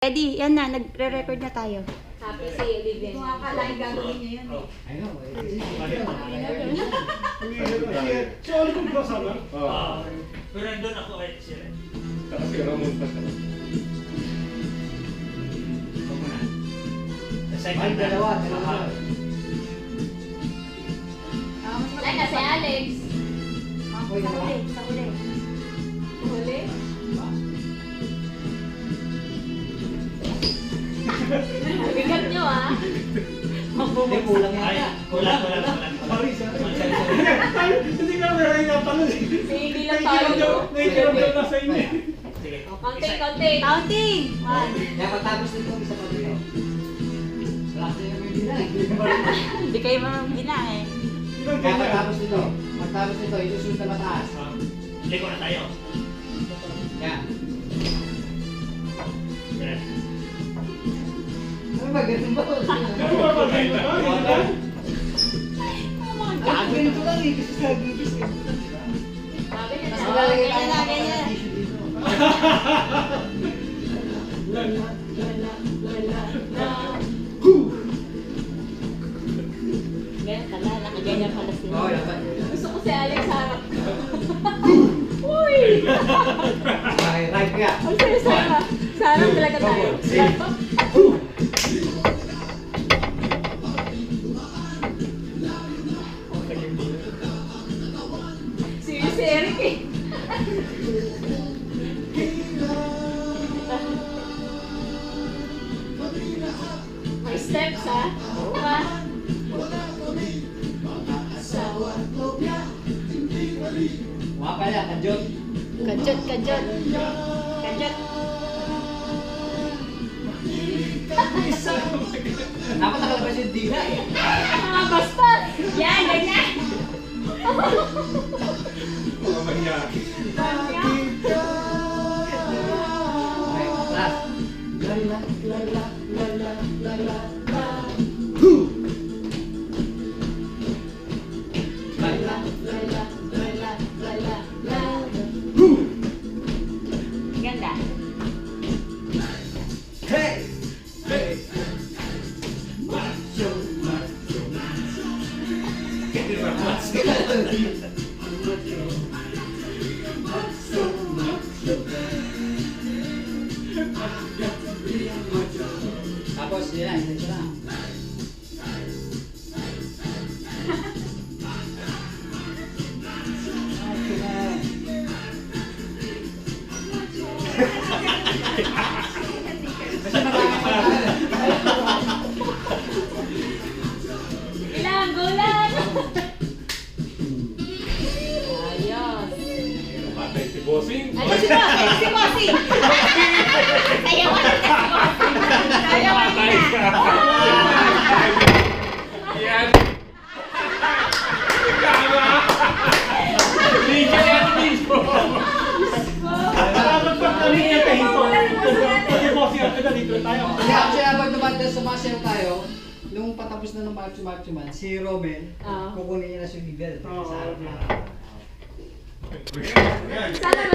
Eddie, yan na, nagre-record na tayo. Happy si Olivia. Kung akalain gagawin niya yun eh. Ayun. Si Oliver ba sama? Pero nandun ako ay siya. Kasi Ramon pa siya. Ito muna. Sa Ay, second dalawa. Ay, na si Alex. Sa huli, sa huli. Huli. Bigat nyo ah. Hindi, kulang Ay, yata. kulang. Sorry, hindi ka meron nga pala. Hindi lang tayo. Naikiramdam na sa inyo. Sige. Counting. Counting! 1. Kaya patapos nito, isa pa dito. Wala sa iyo may bilang. Hindi kayo mamamina eh. Kaya patapos nito. Matapos nito, isusunod na mataas. Liko na tayo. Yan. Yes. Ano ba, ganun ba? Ano ba ba kayo ba? Ganito lang eh, kasi sa gigis eh. Sabi niya Mas na. malalagay Ganyan na, ganyan. tissue dito. Ganyan pala, nakaganyan pala sila. Oo, dapat. Gusto ko si Alex harap. Uy! Okay, right kaya. Ang saya-saya. Sa harap talaga tayo. Si Eric eh. May steps ha. Diba? Mga pala, kanjot. Kajot, kajot. Kajot. Dapat nakalabas yung dila eh. Ah, basta. Yan, ganyan. Mga mangyari. Okay, last. Lala, lala, lala, lala, la. Lala, lala, lala, lala, la. Ganda. Hey! Hey! Tapos yun na, isa na. Basta Ilang gulan. Ayos. Patay si Bossing. Ano si Bossing? Si Bossing. Sayawan na si Bossing. Sayawan na. Yan. Tama. Hindi ka yan mismo. Dapat pagkaling niya tayo. Kasi Bossing, ako na dito tayo. Kaya actually, habang dumadaan sumasayaw tayo, nung patapos na ng March Man, si Romel, Ah. kukunin niya na si Bibel. Oo. Sa harap na. Sana